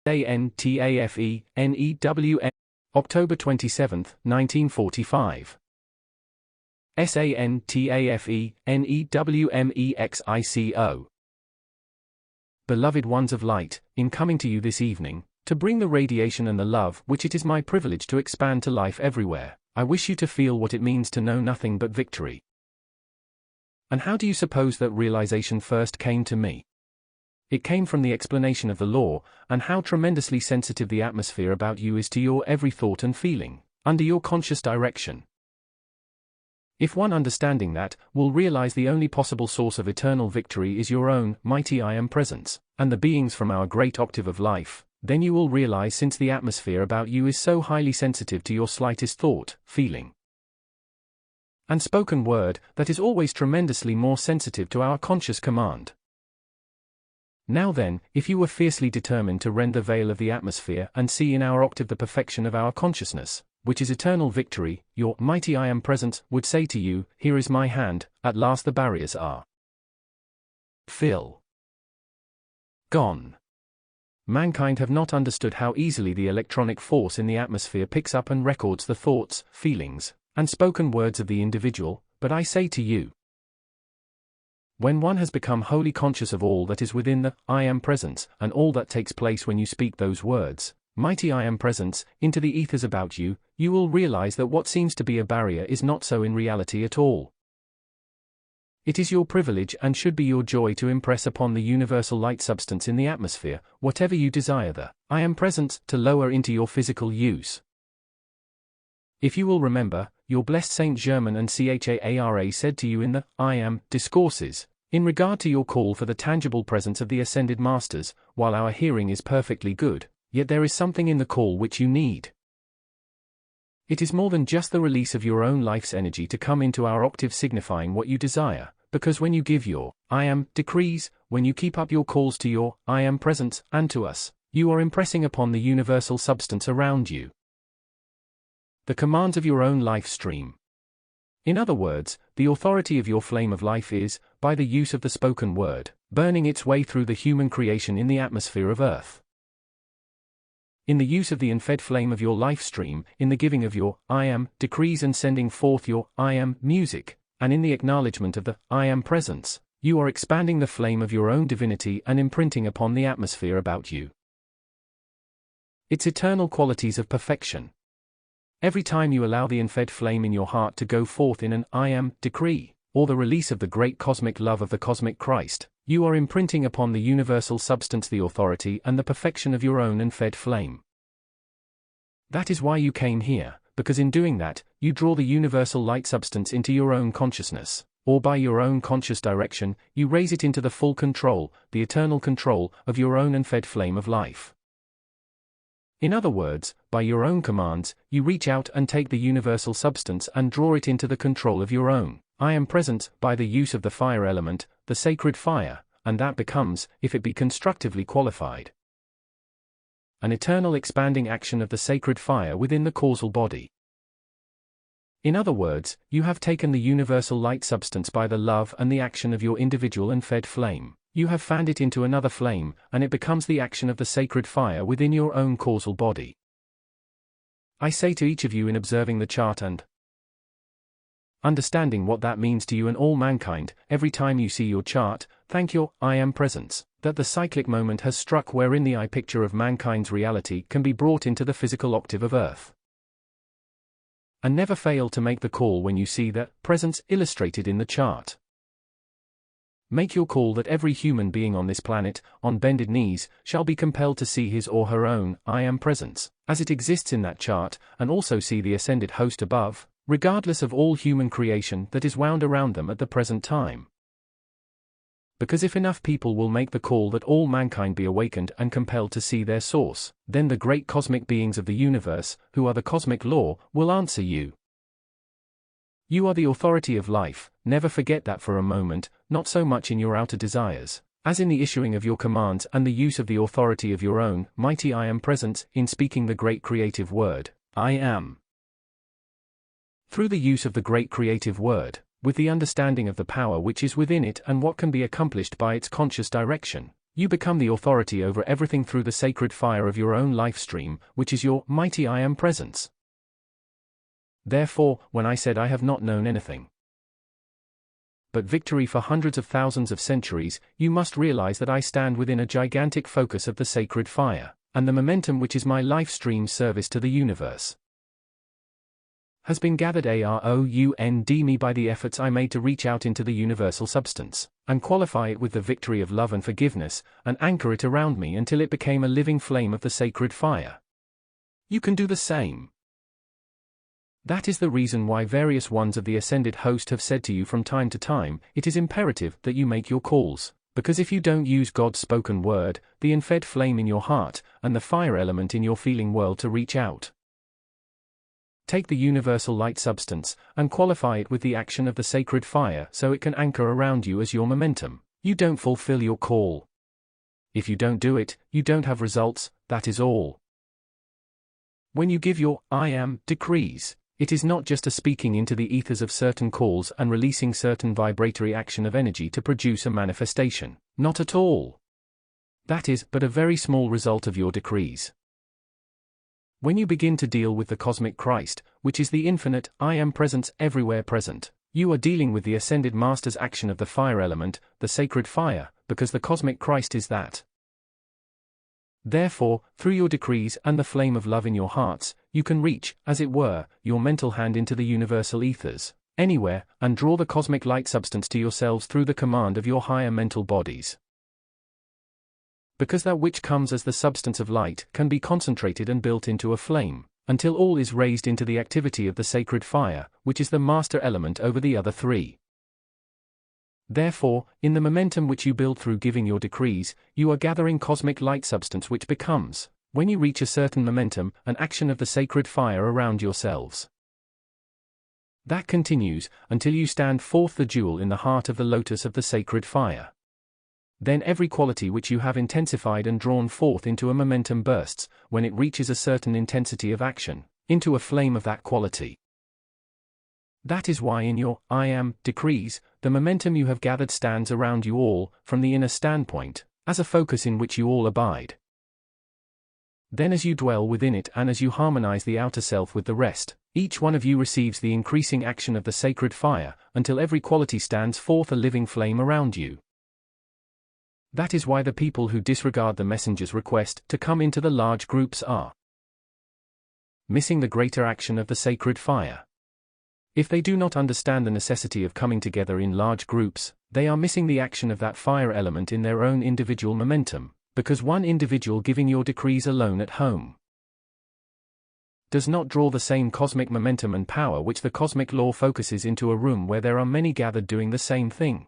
SANTAFENEWM October 27, 1945. SANTAFENEWMEXICO Beloved ones of light, in coming to you this evening, to bring the radiation and the love which it is my privilege to expand to life everywhere, I wish you to feel what it means to know nothing but victory. And how do you suppose that realization first came to me? It came from the explanation of the law, and how tremendously sensitive the atmosphere about you is to your every thought and feeling, under your conscious direction. If one understanding that, will realize the only possible source of eternal victory is your own mighty I Am presence, and the beings from our great octave of life, then you will realize since the atmosphere about you is so highly sensitive to your slightest thought, feeling, and spoken word, that is always tremendously more sensitive to our conscious command. Now then, if you were fiercely determined to rend the veil of the atmosphere and see in our octave the perfection of our consciousness, which is eternal victory, your mighty I Am presence would say to you, here is my hand, at last the barriers are gone. Mankind have not understood how easily the electronic force in the atmosphere picks up and records the thoughts, feelings, and spoken words of the individual, but I say to you, when one has become wholly conscious of all that is within the I Am presence, and all that takes place when you speak those words, mighty I Am presence, into the ethers about you, you will realize that what seems to be a barrier is not so in reality at all. It is your privilege and should be your joy to impress upon the universal light substance in the atmosphere, whatever you desire the I Am presence to lower into your physical use. If you will remember, your blessed Saint Germain and Chara said to you in the I Am discourses, in regard to your call for the tangible presence of the ascended masters, while our hearing is perfectly good, yet there is something in the call which you need. It is more than just the release of your own life's energy to come into our octave signifying what you desire, because when you give your I Am decrees, when you keep up your calls to your I Am presence and to us, you are impressing upon the universal substance around you the commands of your own life stream. In other words, the authority of your flame of life is, by the use of the spoken word, burning its way through the human creation in the atmosphere of earth. In the use of the unfed flame of your life stream, in the giving of your I Am decrees and sending forth your I Am music, and in the acknowledgement of the I Am presence, you are expanding the flame of your own divinity and imprinting upon the atmosphere about you its eternal qualities of perfection. Every time you allow the unfed flame in your heart to go forth in an I Am decree, or the release of the great cosmic love of the cosmic Christ, you are imprinting upon the universal substance the authority and the perfection of your own unfed flame. That is why you came here, because in doing that, you draw the universal light substance into your own consciousness, or by your own conscious direction, you raise it into the full control, the eternal control, of your own unfed flame of life. In other words, by your own commands, you reach out and take the universal substance and draw it into the control of your own I Am presence by the use of the fire element, the sacred fire, and that becomes, if it be constructively qualified, an eternal expanding action of the sacred fire within the causal body. In other words, you have taken the universal light substance by the love and the action of your individual unfed flame. You have fanned it into another flame, and it becomes the action of the sacred fire within your own causal body. I say to each of you in observing the chart and understanding what that means to you and all mankind, every time you see your chart, thank your I Am presence, that the cyclic moment has struck wherein the I picture of mankind's reality can be brought into the physical octave of earth. And never fail to make the call when you see the presence illustrated in the chart. Make your call that every human being on this planet, on bended knees, shall be compelled to see his or her own I Am presence, as it exists in that chart, and also see the ascended host above, regardless of all human creation that is wound around them at the present time. Because if enough people will make the call that all mankind be awakened and compelled to see their source, then the great cosmic beings of the universe, who are the cosmic law, will answer you. You are the authority of life, never forget that for a moment, not so much in your outer desires, as in the issuing of your commands and the use of the authority of your own mighty I Am presence in speaking the great creative word, I Am. Through the use of the great creative word, with the understanding of the power which is within it and what can be accomplished by its conscious direction, You become the authority over everything through the sacred fire of your own life stream, which is your mighty I Am presence. Therefore, when I said I have not known anything but victory for hundreds of thousands of centuries, you must realize that I stand within a gigantic focus of the sacred fire, and the momentum which is my life stream service to the universe has been gathered around me by the efforts I made to reach out into the universal substance, and qualify it with the victory of love and forgiveness, and anchor it around me until it became a living flame of the sacred fire. You can do the same. That is the reason why various ones of the ascended host have said to you from time to time, it is imperative that you make your calls, because if you don't use God's spoken word, the unfed flame in your heart, and the fire element in your feeling world to reach out, take the universal light substance, and qualify it with the action of the sacred fire so it can anchor around you as your momentum, you don't fulfill your call. If you don't do it, you don't have results, that is all. When you give your I Am decrees, it is not just a speaking into the ethers of certain calls and releasing certain vibratory action of energy to produce a manifestation, not at all. That is but a very small result of your decrees. When you begin to deal with the cosmic Christ, which is the infinite I Am presence everywhere present, you are dealing with the ascended master's action of the fire element, the sacred fire, because the cosmic Christ is that. Therefore, through your decrees and the flame of love in your hearts, you can reach, as it were, your mental hand into the universal ethers, anywhere, and draw the cosmic light substance to yourselves through the command of your higher mental bodies. Because that which comes as the substance of light can be concentrated and built into a flame, until all is raised into the activity of the sacred fire, which is the master element over the other three. Therefore, in the momentum which you build through giving your decrees, you are gathering cosmic light substance which becomes, when you reach a certain momentum, an action of the sacred fire around yourselves. That continues, until you stand forth the jewel in the heart of the lotus of the sacred fire. Then every quality which you have intensified and drawn forth into a momentum bursts, when it reaches a certain intensity of action, into a flame of that quality. That is why in your I Am decrees, the momentum you have gathered stands around you all, from the inner standpoint, as a focus in which you all abide. Then as you dwell within it and as you harmonize the outer self with the rest, each one of you receives the increasing action of the sacred fire, until every quality stands forth a living flame around you. That is why the people who disregard the messenger's request to come into the large groups are missing the greater action of the sacred fire. If they do not understand the necessity of coming together in large groups, they are missing the action of that fire element in their own individual momentum, because one individual giving your decrees alone at home does not draw the same cosmic momentum and power which the cosmic law focuses into a room where there are many gathered doing the same thing.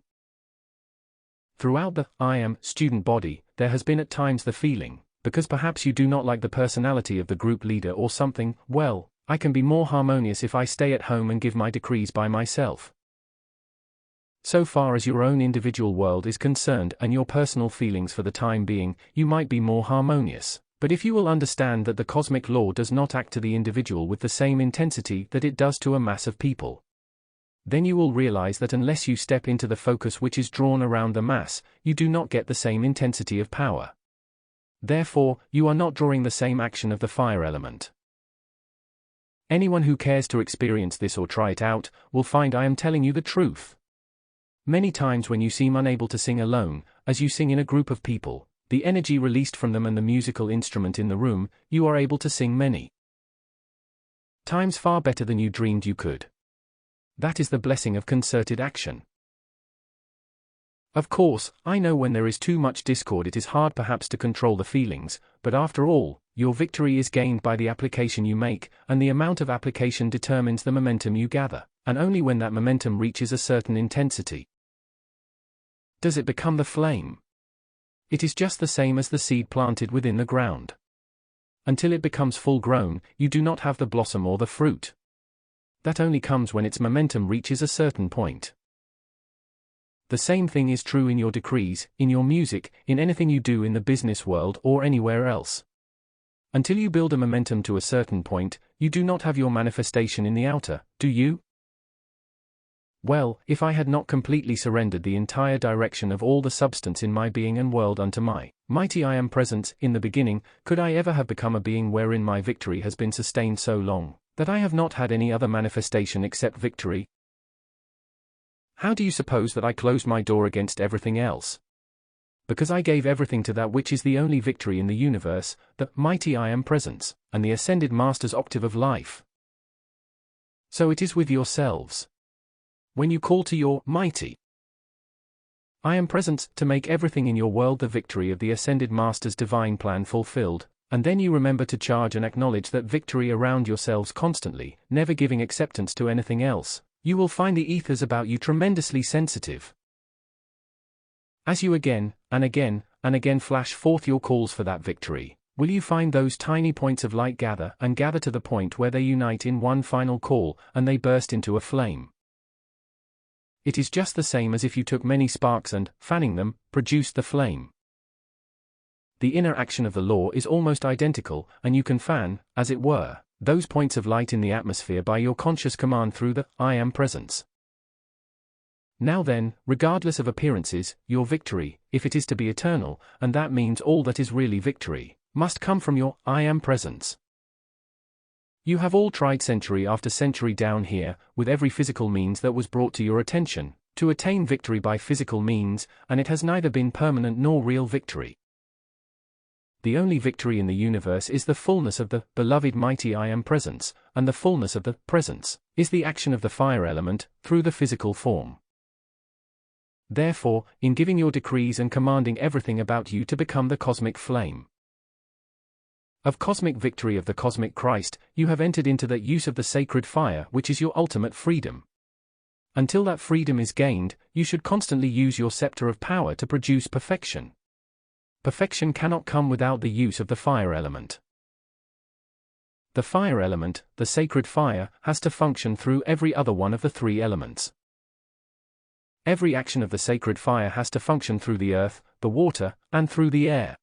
Throughout the I Am student body, there has been at times the feeling, because perhaps you do not like the personality of the group leader or something, well, I can be more harmonious if I stay at home and give my decrees by myself. So far as your own individual world is concerned and your personal feelings for the time being, you might be more harmonious. But if you will understand that the cosmic law does not act to the individual with the same intensity that it does to a mass of people, then you will realize that unless you step into the focus which is drawn around the mass, you do not get the same intensity of power. Therefore, you are not drawing the same action of the fire element. Anyone who cares to experience this or try it out, will find I am telling you the truth. Many times when you seem unable to sing alone, as you sing in a group of people, the energy released from them and the musical instrument in the room, you are able to sing many times far better than you dreamed you could. That is the blessing of concerted action. Of course, I know when there is too much discord it is hard perhaps to control the feelings, but after all, your victory is gained by the application you make, and the amount of application determines the momentum you gather, and only when that momentum reaches a certain intensity does it become the flame. It is just the same as the seed planted within the ground. Until it becomes full grown, you do not have the blossom or the fruit. That only comes when its momentum reaches a certain point. The same thing is true in your decrees, in your music, in anything you do in the business world or anywhere else. Until you build a momentum to a certain point, you do not have your manifestation in the outer, do you? Well, if I had not completely surrendered the entire direction of all the substance in my being and world unto my mighty I Am presence in the beginning, could I ever have become a being wherein my victory has been sustained so long, that I have not had any other manifestation except victory? How do you suppose that I closed my door against everything else? Because I gave everything to that which is the only victory in the universe, the mighty I Am presence, and the ascended Master's octave of life. So it is with yourselves. When you call to your mighty I Am presence to make everything in your world the victory of the ascended Master's divine plan fulfilled, and then you remember to charge and acknowledge that victory around yourselves constantly, never giving acceptance to anything else, you will find the ethers about you tremendously sensitive. As you again, and again, and again flash forth your calls for that victory, will you find those tiny points of light gather and gather to the point where they unite in one final call, and they burst into a flame. It is just the same as if you took many sparks and, fanning them, produced the flame. The inner action of the law is almost identical, and you can fan, as it were, those points of light in the atmosphere by your conscious command through the I Am presence. Now then, regardless of appearances, your victory, if it is to be eternal, and that means all that is really victory, must come from your I Am presence. You have all tried century after century down here, with every physical means that was brought to your attention, to attain victory by physical means, and it has neither been permanent nor real victory. The only victory in the universe is the fullness of the beloved mighty I Am presence, and the fullness of the presence is the action of the fire element, through the physical form. Therefore, in giving your decrees and commanding everything about you to become the cosmic flame of cosmic victory of the cosmic Christ, you have entered into that use of the sacred fire which is your ultimate freedom. Until that freedom is gained, you should constantly use your scepter of power to produce perfection. Perfection cannot come without the use of the fire element. The fire element, the sacred fire, has to function through every other one of the three elements. Every action of the sacred fire has to function through the earth, the water, and through the air.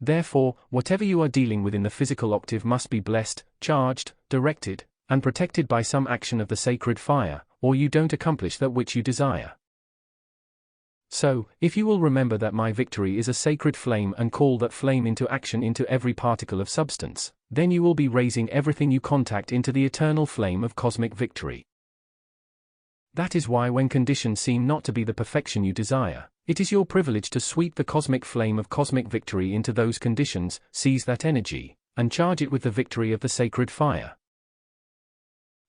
Therefore, whatever you are dealing with in the physical octave must be blessed, charged, directed, and protected by some action of the sacred fire, or you don't accomplish that which you desire. So, if you will remember that my victory is a sacred flame and call that flame into action into every particle of substance, then you will be raising everything you contact into the eternal flame of cosmic victory. That is why when conditions seem not to be the perfection you desire, it is your privilege to sweep the cosmic flame of cosmic victory into those conditions, seize that energy, and charge it with the victory of the sacred fire.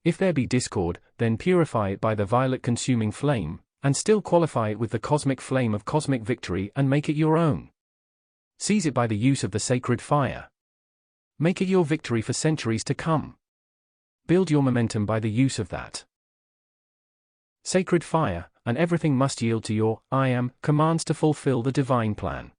If there be discord, then purify it by the violet consuming flame, and still qualify it with the cosmic flame of cosmic victory and make it your own. Seize it by the use of the sacred fire. Make it your victory for centuries to come. Build your momentum by the use of that sacred fire, and everything must yield to your I Am commands to fulfill the divine plan.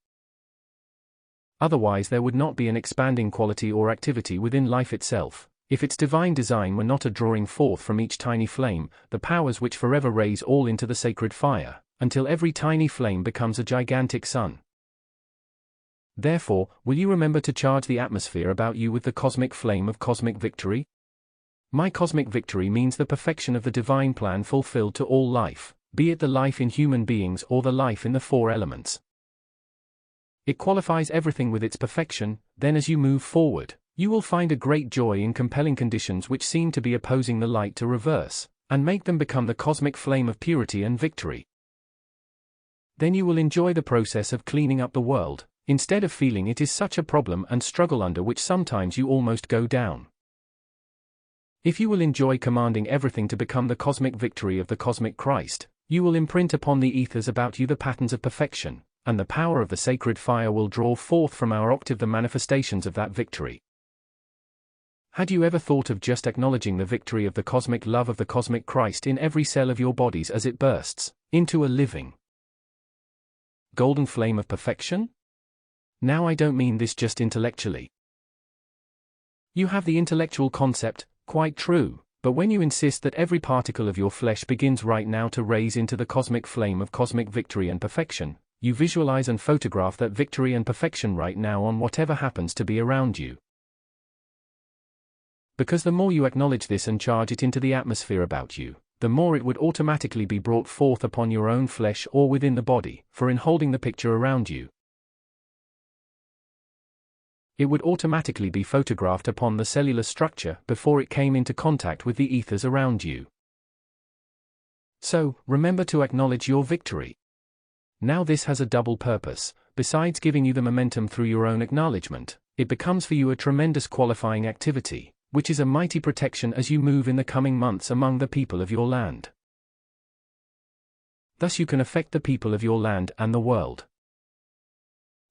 Otherwise there would not be an expanding quality or activity within life itself, if its divine design were not a drawing forth from each tiny flame, the powers which forever raise all into the sacred fire, until every tiny flame becomes a gigantic sun. Therefore, will you remember to charge the atmosphere about you with the cosmic flame of cosmic victory? My cosmic victory means the perfection of the divine plan fulfilled to all life, be it the life in human beings or the life in the four elements. It qualifies everything with its perfection. Then as you move forward, you will find a great joy in compelling conditions which seem to be opposing the light to reverse, and make them become the cosmic flame of purity and victory. Then you will enjoy the process of cleaning up the world, instead of feeling it is such a problem and struggle under which sometimes you almost go down. If you will enjoy commanding everything to become the cosmic victory of the cosmic Christ, you will imprint upon the ethers about you the patterns of perfection, and the power of the sacred fire will draw forth from our octave the manifestations of that victory. Had you ever thought of just acknowledging the victory of the cosmic love of the cosmic Christ in every cell of your bodies as it bursts into a living golden flame of perfection? Now I don't mean this just intellectually. You have the intellectual concept, quite true, but when you insist that every particle of your flesh begins right now to raise into the cosmic flame of cosmic victory and perfection, you visualize and photograph that victory and perfection right now on whatever happens to be around you. Because the more you acknowledge this and charge it into the atmosphere about you, the more it would automatically be brought forth upon your own flesh or within the body, for in holding the picture around you, it would automatically be photographed upon the cellular structure before it came into contact with the ethers around you. So, remember to acknowledge your victory. Now this has a double purpose. Besides giving you the momentum through your own acknowledgement, it becomes for you a tremendous qualifying activity, which is a mighty protection as you move in the coming months among the people of your land. Thus you can affect the people of your land and the world.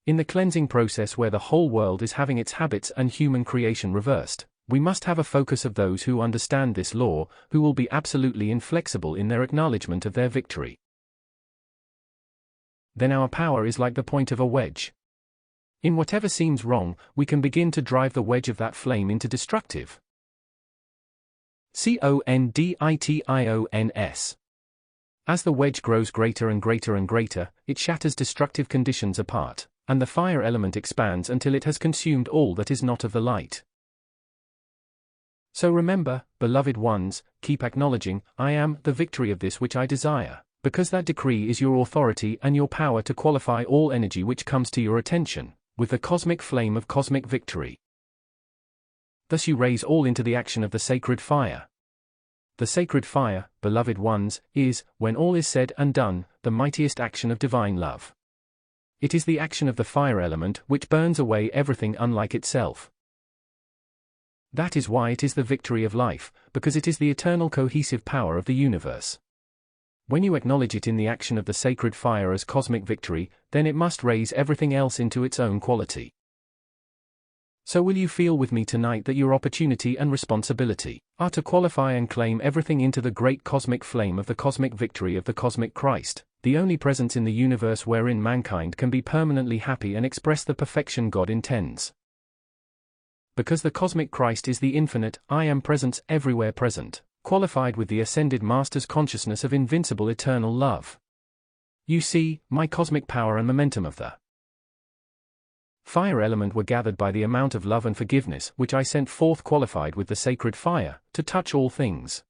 In the cleansing process where the whole world is having its habits and human creation reversed, we must have a focus of those who understand this law, who will be absolutely inflexible in their acknowledgement of their victory. Then our power is like the point of a wedge. In whatever seems wrong, we can begin to drive the wedge of that flame into destructive. Conditions. As the wedge grows greater and greater and greater, it shatters destructive conditions apart, and the fire element expands until it has consumed all that is not of the light. So remember, beloved ones, keep acknowledging, I am the victory of this which I desire, because that decree is your authority and your power to qualify all energy which comes to your attention, with the cosmic flame of cosmic victory. Thus you raise all into the action of the sacred fire. The sacred fire, beloved ones, is, when all is said and done, the mightiest action of divine love. It is the action of the fire element which burns away everything unlike itself. That is why it is the victory of life, because it is the eternal cohesive power of the universe. When you acknowledge it in the action of the sacred fire as cosmic victory, then it must raise everything else into its own quality. So will you feel with me tonight that your opportunity and responsibility are to qualify and claim everything into the great cosmic flame of the cosmic victory of the cosmic Christ, the only presence in the universe wherein mankind can be permanently happy and express the perfection God intends. Because the cosmic Christ is the infinite, I am presence everywhere present, qualified with the ascended Master's consciousness of invincible eternal love. You see, my cosmic power and momentum of the fire element were gathered by the amount of love and forgiveness which I sent forth qualified with the sacred fire, to touch all things.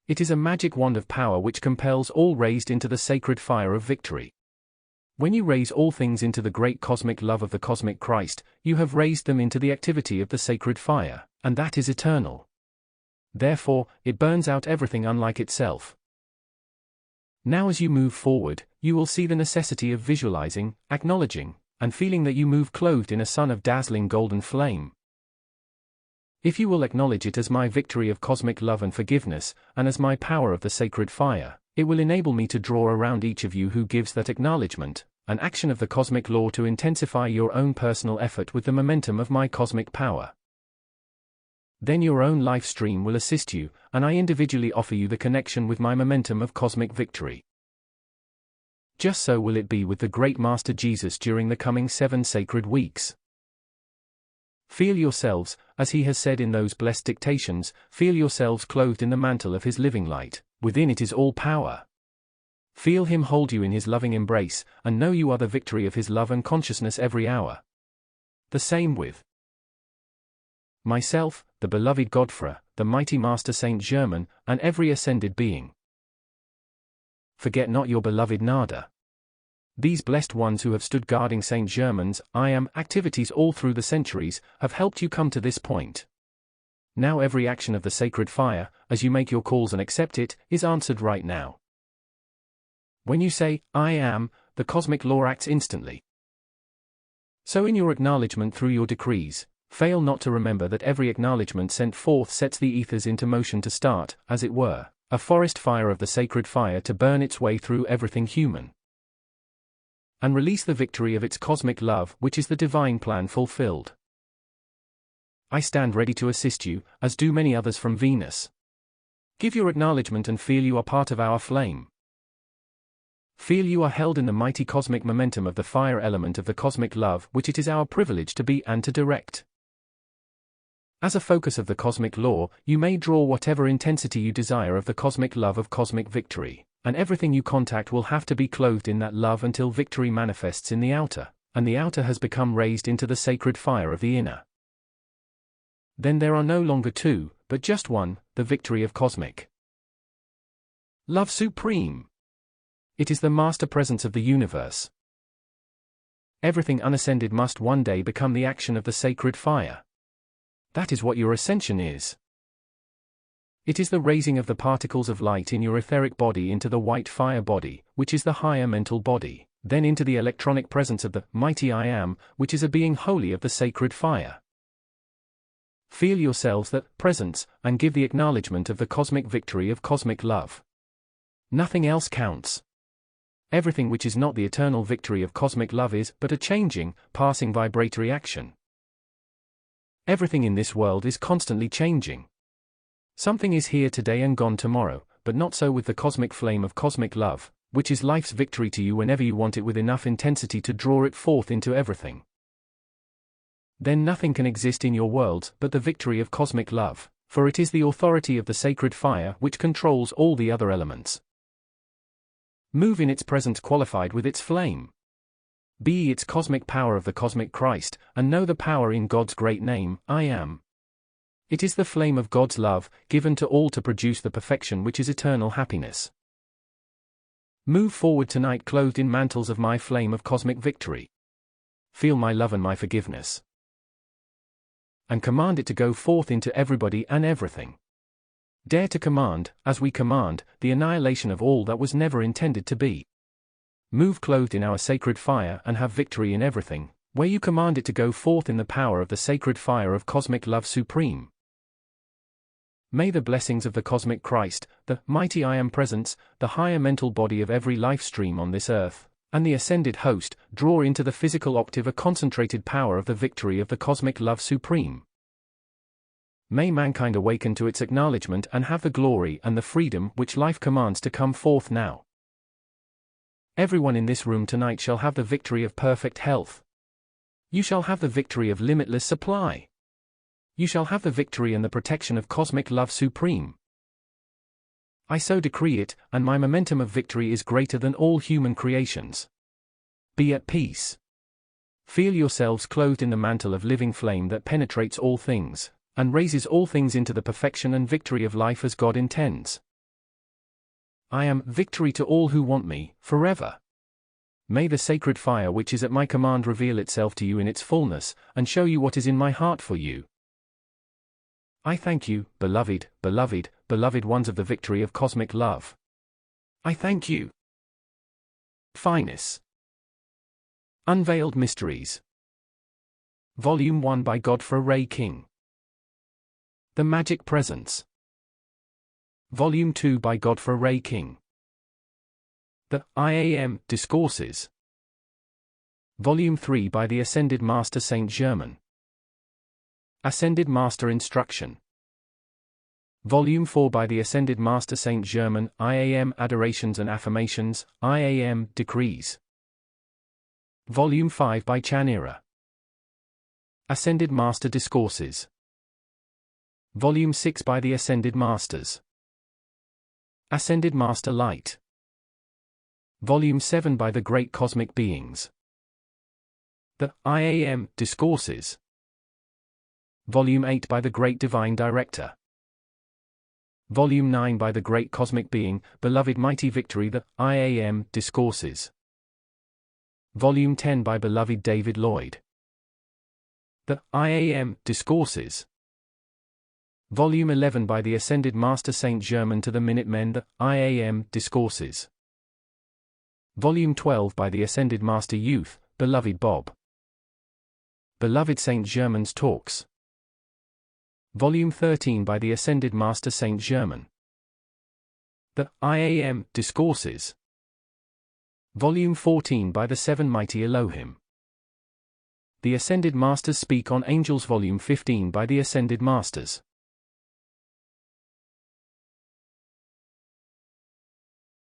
It is a magic wand of power which compels all raised into the sacred fire of victory. When you raise all things into the great cosmic love of the cosmic Christ, you have raised them into the activity of the sacred fire, and that is eternal. Therefore, it burns out everything unlike itself. Now as you move forward, you will see the necessity of visualizing, acknowledging, and feeling that you move clothed in a sun of dazzling golden flame. If you will acknowledge it as my victory of cosmic love and forgiveness, and as my power of the sacred fire, it will enable me to draw around each of you who gives that acknowledgement, an action of the cosmic law to intensify your own personal effort with the momentum of my cosmic power. Then your own life stream will assist you, and I individually offer you the connection with my momentum of cosmic victory. Just so will it be with the great Master Jesus during the coming 7 sacred weeks. Feel yourselves, as he has said in those blessed dictations, feel yourselves clothed in the mantle of his living light, within it is all power. Feel him hold you in his loving embrace, and know you are the victory of his love and consciousness every hour. The same with myself, the beloved Godfrey, the mighty Master Saint Germain, and every ascended being. Forget not your beloved Nada. These blessed ones who have stood guarding Saint Germain's I am activities all through the centuries have helped you come to this point. Now every action of the sacred fire, as you make your calls and accept it, is answered right now. When you say, I am, the cosmic law acts instantly. So in your acknowledgement through your decrees, fail not to remember that every acknowledgement sent forth sets the ethers into motion to start, as it were, a forest fire of the sacred fire to burn its way through everything human, and release the victory of its cosmic love, which is the divine plan fulfilled. I stand ready to assist you, as do many others from Venus. Give your acknowledgement and feel you are part of our flame. Feel you are held in the mighty cosmic momentum of the fire element of the cosmic love which it is our privilege to be and to direct. As a focus of the cosmic law, you may draw whatever intensity you desire of the cosmic love of cosmic victory, and everything you contact will have to be clothed in that love until victory manifests in the outer, and the outer has become raised into the sacred fire of the inner. Then there are no longer two, but just one, the victory of cosmic Love supreme. It is the master presence of the universe. Everything unascended must one day become the action of the sacred fire. That is what your ascension is. It is the raising of the particles of light in your etheric body into the white fire body, which is the higher mental body, then into the electronic presence of the mighty I Am, which is a being holy of the sacred fire. Feel yourselves that presence, and give the acknowledgement of the cosmic victory of cosmic love. Nothing else counts. Everything which is not the eternal victory of cosmic love is but a changing, passing vibratory action. Everything in this world is constantly changing. Something is here today and gone tomorrow, but not so with the cosmic flame of cosmic love, which is life's victory to you whenever you want it with enough intensity to draw it forth into everything. Then nothing can exist in your world but the victory of cosmic love, for it is the authority of the sacred fire which controls all the other elements. Move in its presence qualified with its flame. Be its cosmic power of the cosmic Christ, and know the power in God's great name, I Am. It is the flame of God's love, given to all to produce the perfection which is eternal happiness. Move forward tonight clothed in mantles of my flame of cosmic victory. Feel my love and my forgiveness. And command it to go forth into everybody and everything. Dare to command, as we command, the annihilation of all that was never intended to be. Move clothed in our sacred fire and have victory in everything, where you command it to go forth in the power of the sacred fire of cosmic love supreme. May the blessings of the cosmic Christ, the mighty I Am presence, the higher mental body of every life stream on this earth, and the ascended host, draw into the physical octave a concentrated power of the victory of the cosmic love supreme. May mankind awaken to its acknowledgement and have the glory and the freedom which life commands to come forth now. Everyone in this room tonight shall have the victory of perfect health. You shall have the victory of limitless supply. You shall have the victory and the protection of cosmic love supreme. I so decree it, and my momentum of victory is greater than all human creations. Be at peace. Feel yourselves clothed in the mantle of living flame that penetrates all things, and raises all things into the perfection and victory of life as God intends. I am victory to all who want me, forever. May the sacred fire which is at my command reveal itself to you in its fullness, and show you what is in my heart for you. I thank you, beloved, beloved, beloved ones of the victory of cosmic love. I thank you. Finest. Unveiled Mysteries. Volume 1 by Godfrey Ray King. The Magic Presence. Volume 2 by Godfrey Ray King. The I Am Discourses. Volume 3 by the Ascended Master Saint Germain. Ascended Master Instruction. Volume 4 by the Ascended Master Saint Germain, I Am Adorations and Affirmations, I Am Decrees. Volume 5 by Chanira. Ascended Master Discourses. Volume 6 by the Ascended Masters. Ascended Master Light. Volume 7 by the Great Cosmic Beings. The I Am Discourses. Volume 8 by the Great Divine Director. Volume 9 by the Great Cosmic Being, Beloved Mighty Victory, the I Am Discourses. Volume 10 by Beloved David Lloyd. The I Am Discourses. Volume 11 by the Ascended Master Saint Germain to the Minutemen, the I Am Discourses. Volume 12 by the Ascended Master Youth, Beloved Bob. Beloved Saint Germain's Talks. Volume 13 by the Ascended Master Saint Germain. The I Am Discourses. Volume 14 by the Seven Mighty Elohim. The Ascended Masters Speak on Angels. Volume 15 by the Ascended Masters.